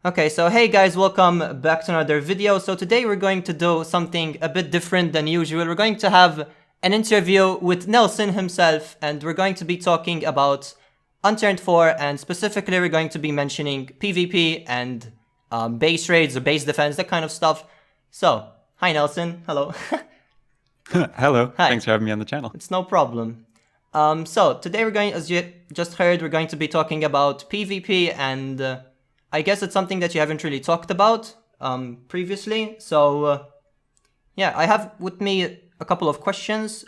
Okay, so hey guys, welcome back to another video. So today we're going to do something a bit different than usual. We're going to have an interview with Nelson himself, and we're going to be talking about Unturned 4, and specifically we're going to be mentioning PvP and base raids or base defense, that kind of stuff. So, hi Nelson, hello. Hello, Hi. thanks for having me on the channel. It's no problem. So today we're going, as you just heard, we're going to be talking about PvP, and I guess it's something that you haven't really talked about previously. So yeah, I have with me a couple of questions.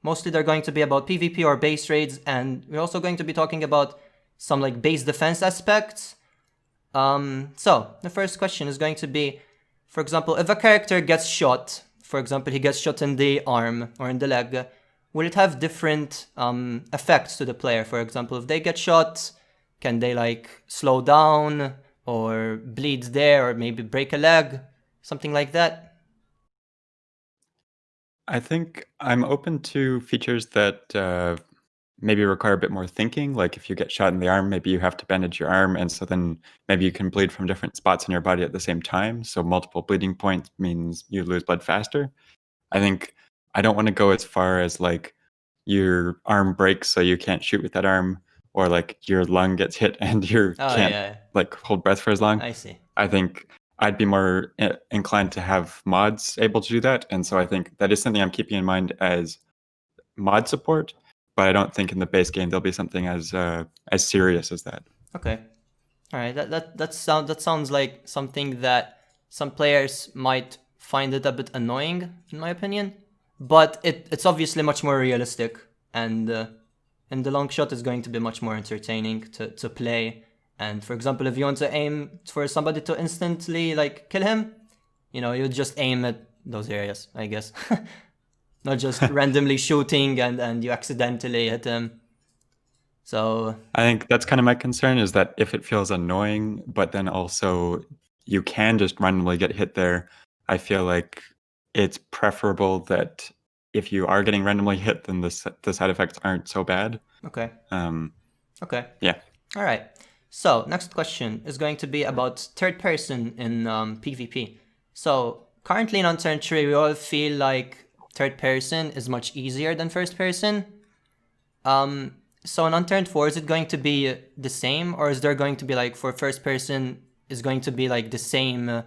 Mostly they're going to be about PvP or base raids, and we're also going to be talking about some like base defense aspects. So the first question is going to be, for example, if a character gets shot, for example, he gets shot in the arm or in the leg, will it have different effects to the player? For example, if they get shot, can they like slow down or bleed there or maybe break a leg? Something like that? I think I'm open to features that maybe require a bit more thinking. Like if you get shot in the arm, maybe you have to bandage your arm, and so then maybe you can bleed from different spots in your body at the same time. So multiple bleeding points means you lose blood faster. I think I don't want to go as far as like your arm breaks so you can't shoot with that arm, or like your lung gets hit and you Oh can't yeah, like hold breath for as long. I see. I think I'd be more inclined to have mods able to do that, and so I think that is something I'm keeping in mind as mod support. But I don't think in the base game there'll be something as serious as that. Okay. All right. That sounds like something that some players might find it a bit annoying, in my opinion. But it's obviously much more realistic, and the long shot is going to be much more entertaining to play. And for example, if you want to aim for somebody to instantly like kill him, you just aim at those areas, I guess. Not just randomly shooting and you accidentally hit him. So I think that's kind of my concern, is that if it feels annoying, but then also you can just randomly get hit there, I feel like it's preferable that if you are getting randomly hit, then the side effects aren't so bad. okay. Um, Okay. yeah. All right. So next question is going to be about third person in PvP. So currently in Unturned 3, we all feel like third person is much easier than first person. So in Unturned 4, is it going to be the same, or is there going to be like for first person is going to be like the same?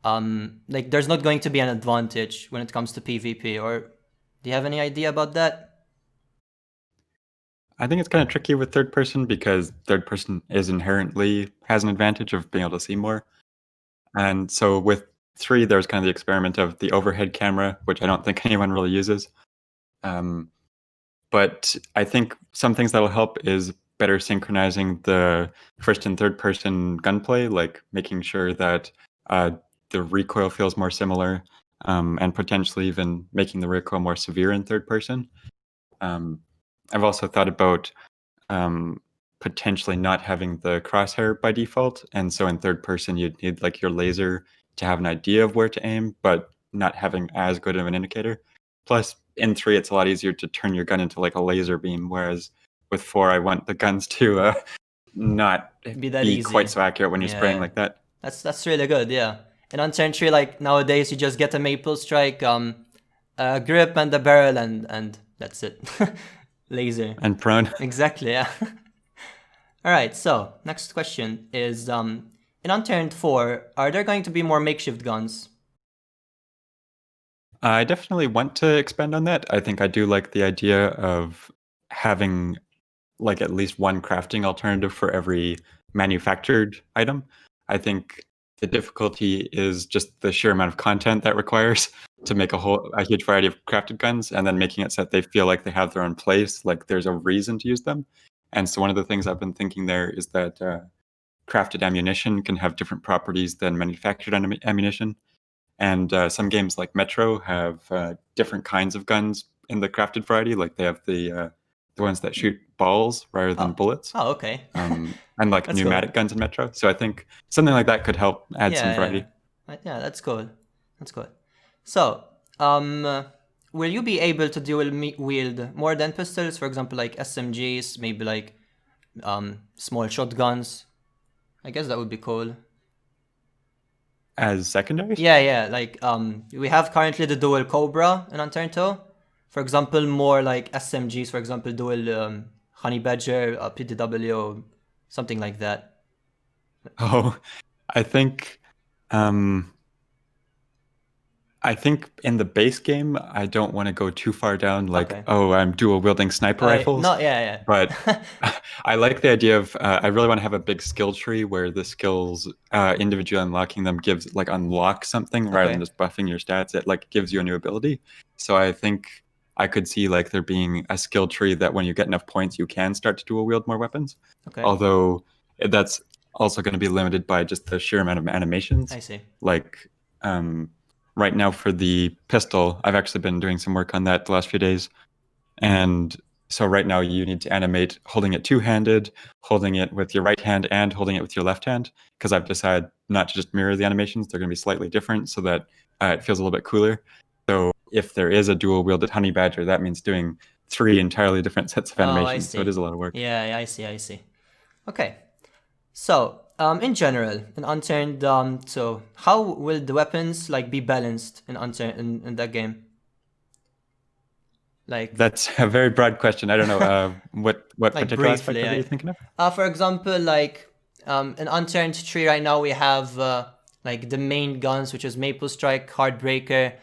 Like there's not going to be an advantage when it comes to PvP, or do you have any idea about that? I think it's kind of tricky with third person because third person is inherently has an advantage of being able to see more. And so with 3, there's kind of the experiment of the overhead camera, which I don't think anyone really uses. But I think some things that will help is better synchronizing the first and third person gunplay, like making sure that the recoil feels more similar, and potentially even making the recoil more severe in third person. I've also thought about potentially not having the crosshair by default, and so in third person you'd need like your laser to have an idea of where to aim, but not having as good of an indicator. Plus, in 3, it's a lot easier to turn your gun into like a laser beam, whereas with 4, I want the guns to not Be quite easy. so accurate when you're spraying like that. That's really good, yeah. In Unturned 3, like nowadays, you just get a maple strike, a grip and a barrel, and that's it. Laser. And prone. Exactly, yeah. All right. So next question is, in Unturned 4, are there going to be more makeshift guns? I definitely want to expand on that. I think I do like the idea of having like at least one crafting alternative for every manufactured item. I think the difficulty is just the sheer amount of content that requires to make a huge variety of crafted guns, and then making it so that they feel like they have their own place, like there's a reason to use them. And so one of the things I've been thinking there is that crafted ammunition can have different properties than manufactured ammunition. And some games like Metro have different kinds of guns in the crafted variety. Like they have the ones that shoot balls rather than bullets. Oh, okay. And like That's pneumatic cool. guns in Metro. So I think something like that could help add some variety. Yeah, that's cool. That's cool. So, will you be able to wield more than pistols? For example, like SMGs, maybe like small shotguns. I guess that would be cool. as secondaries. Yeah, like we have currently the dual Cobra in Unturned II. For example, more like SMGs, for example, dual Honey Badger, PDW, something like that. Oh, I think um I think in the base game, I don't want to go too far down, like, Okay. oh, I'm dual wielding sniper rifles. No, yeah. But I like the idea of, I really want to have a big skill tree where the skills, individually unlocking them gives, like, unlock something rather than Okay. just buffing your stats. It, like, gives you a new ability. So I think I could see, like, there being a skill tree that when you get enough points, you can start to dual wield more weapons. Okay. Although that's also going to be limited by just the sheer amount of animations. I see. Like, right now for the pistol, I've actually been doing some work on that the last few days. And so right now you need to animate holding it two-handed, holding it with your right hand, and holding it with your left hand, because I've decided not to just mirror the animations. They're going to be slightly different so that it feels a little bit cooler. So if there is a dual-wielded honey badger, that means doing 3 entirely different sets of Oh, I animations. So it see. is a lot of work. Yeah, I see. Okay. So, in general, in Unturned, so how will the weapons like be balanced in Unturned in that game? Like, That's a very broad question. I don't know what like particular aspect briefly, of it you're thinking of. for example, like in Unturned 3 right now we have like the main guns, which is Maple Strike, Heartbreaker.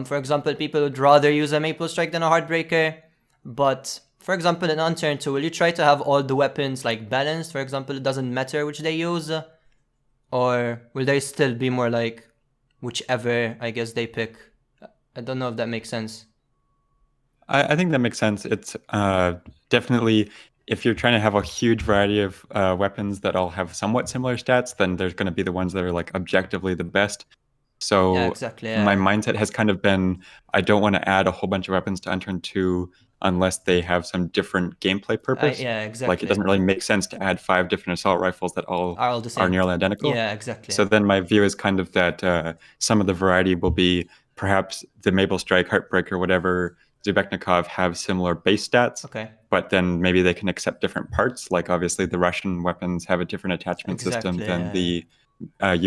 For example, people would rather use a Maple Strike than a Heartbreaker. But for example, in Unturned 2, will you try to have all the weapons like balanced? For example, it doesn't matter which they use, or will they still be more like whichever I guess they pick? I don't know if that makes sense. I think that makes sense. It's definitely, if you're trying to have a huge variety of weapons that all have somewhat similar stats, then there's going to be the ones that are like objectively the best. Yeah, So exactly. my Yeah. mindset has kind of been, I don't want to add a whole bunch of weapons to Unturned 2 unless they have some different gameplay purpose. Yeah, Like, it exactly. doesn't really make sense to add 5 different assault rifles that all Are all the are same. nearly identical. Yeah, exactly. So then my view is kind of that some of the variety will be perhaps the Maple Strike, Heartbreaker, whatever, Zubeknikov have similar base stats, Okay. but then maybe they can accept different parts. Like, obviously, the Russian weapons have a different attachment system Exactly. than the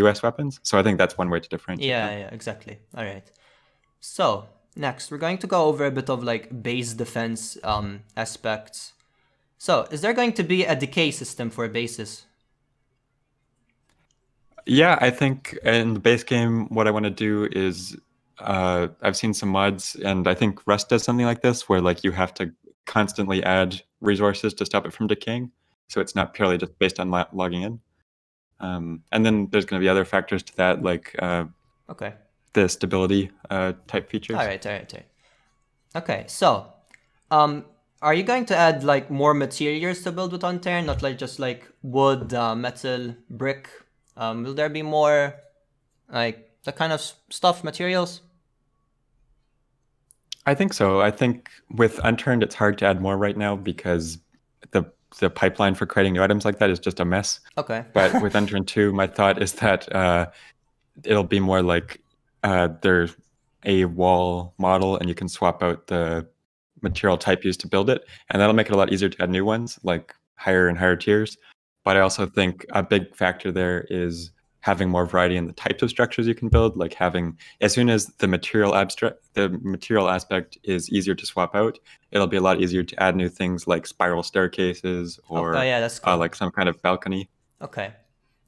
US weapons. So I think that's one way to differentiate them. Yeah, exactly. All right. So next, we're going to go over a bit of like base defense aspects. So is there going to be a decay system for bases? Yeah, I think in the base game, what I want to do is I've seen some mods, and I think Rust does something like this, where like you have to constantly add resources to stop it from decaying. So it's not purely just based on logging in. And then there's going to be other factors to that, like Okay. the stability type features. All right. Okay, so are you going to add like more materials to build with Unturned, not like just like wood, metal, brick? Will there be more like the kind of stuff, materials? I think so. I think with Unturned, it's hard to add more right now because the pipeline for creating new items like that is just a mess. Okay. But with Unturned 2, my thought is that it'll be more like there's a wall model and you can swap out the material type used to build it. And that'll make it a lot easier to add new ones, like higher and higher tiers. But I also think a big factor there is having more variety in the types of structures you can build, like having, as soon as the material aspect is easier to swap out, it'll be a lot easier to add new things like spiral staircases or yeah, that's cool. like some kind of balcony. Okay.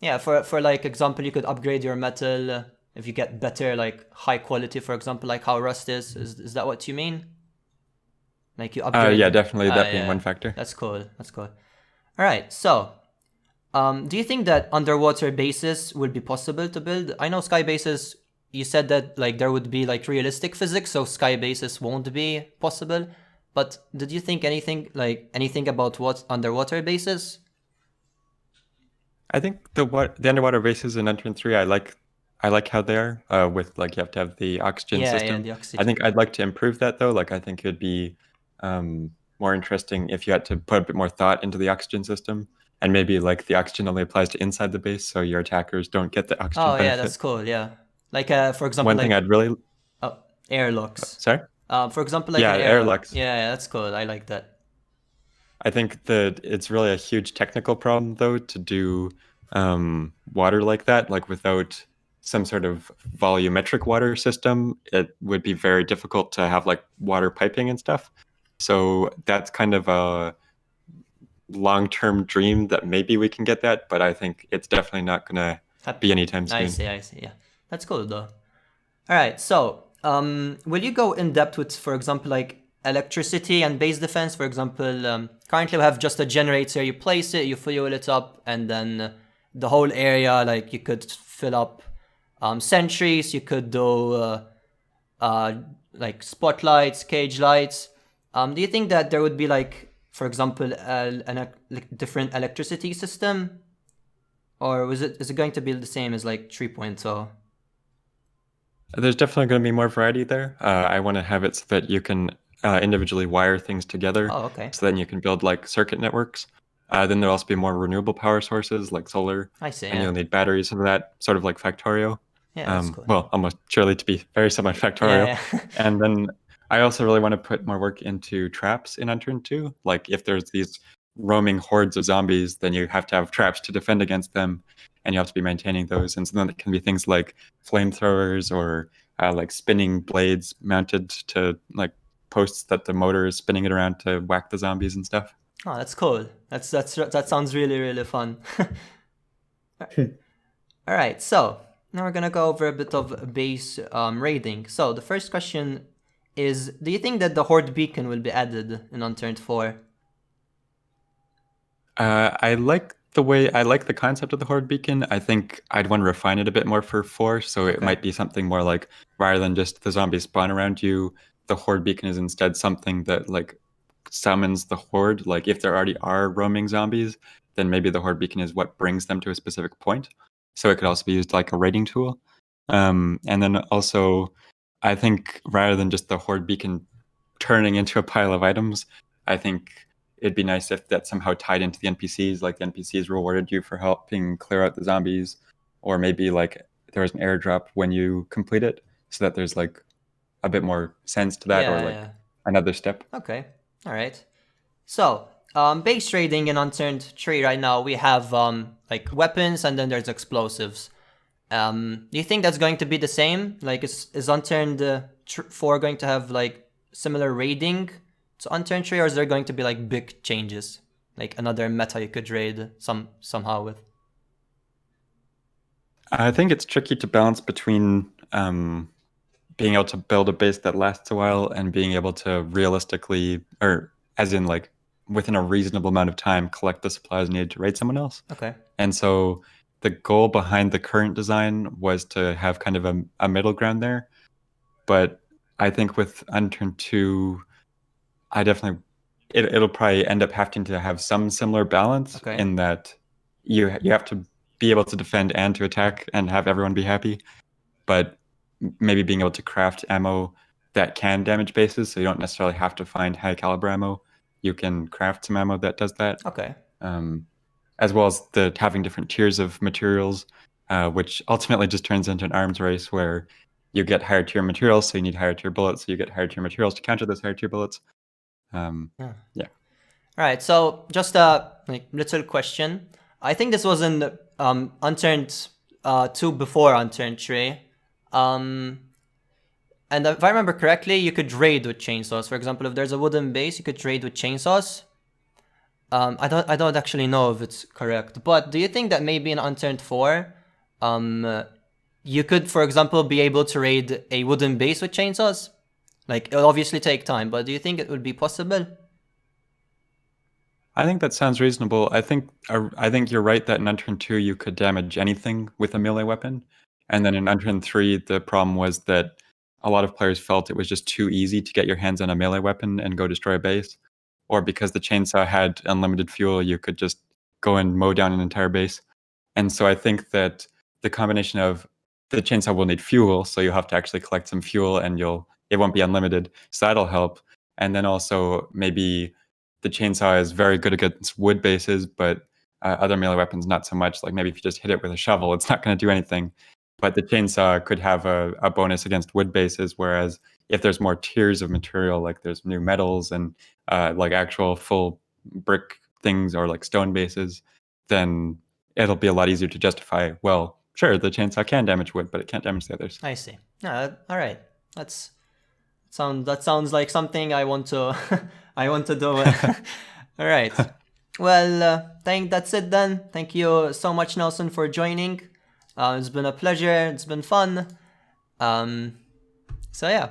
Yeah, for like example, you could upgrade your metal if you get better like high quality, for example, like how rust is. Is that what you mean? Like you upgrade? Yeah, definitely that being yeah. one factor. That's cool. All right. So, do you think that underwater bases will be possible to build? I know sky bases. You said that like there would be like realistic physics, so sky bases won't be possible. But did you think anything about what underwater bases? I think the underwater bases in Unturned 3, I like how they are with like you have to have the oxygen system. Yeah, the oxygen. I think I'd like to improve that though. Like I think it'd be more interesting if you had to put a bit more thought into the oxygen system, and maybe like the oxygen only applies to inside the base, so your attackers don't get the oxygen benefit. Yeah, that's cool. Yeah, like for example, one thing I'd really airlocks. Sorry. For example, like yeah, an airlocks. Yeah, that's cool. I like that. I think that it's really a huge technical problem though to do water like that, like without some sort of volumetric water system, it would be very difficult to have like water piping and stuff. So that's kind of a long-term dream that maybe we can get that, but I think it's definitely not gonna be anytime soon. I see. Yeah, that's cool though. All right, so will you go in depth with, for example, like electricity and base defense? For example, currently we have just a generator. You place it, you fuel it up, and then the whole area, like you could fill up sentries. You could do like spotlights, cage lights. Do you think that there would be like, for example, like different electricity system, or is it going to be the same as like 3.0? There's definitely going to be more variety there. I want to have it so that you can individually wire things together. Oh, okay. So then you can build like circuit networks. Then there'll also be more renewable power sources like solar. I see. And Yeah. you'll need batteries for that, sort of like Factorio. Yeah, that's cool. Well, almost surely to be very similar to Factorio. Yeah, yeah. And then I also really want to put more work into traps in Unturned 2. Like if there's these roaming hordes of zombies, then you have to have traps to defend against them, and you have to be maintaining those. And so then it can be things like flamethrowers or like spinning blades mounted to like posts that the motor is spinning it around to whack the zombies and stuff. Oh, that's cool. That sounds really, really fun. All right, so now we're gonna go over a bit of base raiding. So the first question is, do you think that the Horde beacon will be added in Unturned 4? I like the concept of the Horde beacon. I think I'd want to refine it a bit more for 4. So it might be something more like, rather than just the zombies spawn around you, the Horde beacon is instead something that like summons the Horde. Like if there already are roaming zombies, then maybe the Horde beacon is what brings them to a specific point. So it could also be used like a raiding tool. And then also, I think rather than just the Horde beacon turning into a pile of items, I think it'd be nice if that somehow tied into the NPCs, like the NPCs rewarded you for helping clear out the zombies, or maybe like there was an airdrop when you complete it, so that there's like a bit more sense to that, or like another step. Okay, all right. So base raiding in Unturned 3 right now, we have like weapons and then there's explosives. Do you think that's going to be the same? Like is Unturned 4 going to have like similar raiding to Unturned 3, or is there going to be like big changes, like another meta you could raid somehow with? I think it's tricky to balance between being able to build a base that lasts a while and being able to realistically, or as in like within a reasonable amount of time, collect the supplies needed to raid someone else. Okay. And so the goal behind the current design was to have kind of a middle ground there. But I think with Unturned 2, I definitely it'll probably end up having to have some similar balance in that you have to be able to defend and to attack and have everyone be happy, but maybe being able to craft ammo that can damage bases, so you don't necessarily have to find high caliber ammo. You can craft some ammo that does that. Okay. As well as having different tiers of materials, which ultimately just turns into an arms race where you get higher tier materials, so you need higher tier bullets, so you get higher tier materials to counter those higher tier bullets. Yeah. All right. So just a like little question. I think this was in Unturned 2 before Unturned 3. And if I remember correctly, you could raid with chainsaws. For example, if there's a wooden base, you could raid with chainsaws. I don't actually know if it's correct, but do you think that maybe in Unturned 4, you could, for example, be able to raid a wooden base with chainsaws? Like, it'll obviously take time, but do you think it would be possible? I think that sounds reasonable. I think you're right that in Unturned 2 you could damage anything with a melee weapon, and then in Unturned 3 the problem was that a lot of players felt it was just too easy to get your hands on a melee weapon and go destroy a base, or because the chainsaw had unlimited fuel, you could just go and mow down an entire base. And so I think that the combination of the chainsaw will need fuel, so you'll have to actually collect some fuel, and it won't be unlimited, so that'll help. And then also maybe the chainsaw is very good against wood bases, but other melee weapons not so much. Like maybe if you just hit it with a shovel, it's not going to do anything. But the chainsaw could have a bonus against wood bases, whereas if there's more tiers of material, like there's new metals and like actual full brick things or like stone bases, then it'll be a lot easier to justify, well, Sure, the chainsaw can damage wood, but it can't damage the others. I see. All right. That sounds like something I want to I want to do. All right. Well, think that's it then. Thank you so much, Nelson, for joining. It's been a pleasure. It's been fun. So yeah,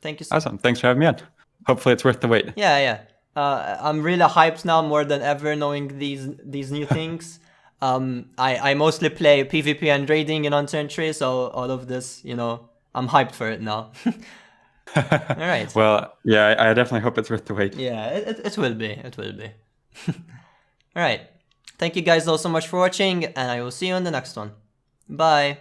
thank you. Awesome. Thanks for having me on. Hopefully, it's worth the wait. Yeah. I'm really hyped now, more than ever, knowing these new things. I mostly play PvP and raiding in Unturned II, so all of this, I'm hyped for it now. All right. Well, yeah, I definitely hope it's worth the wait. Yeah, it will be. It will be. All right. Thank you guys all so much for watching, and I will see you in the next one. Bye.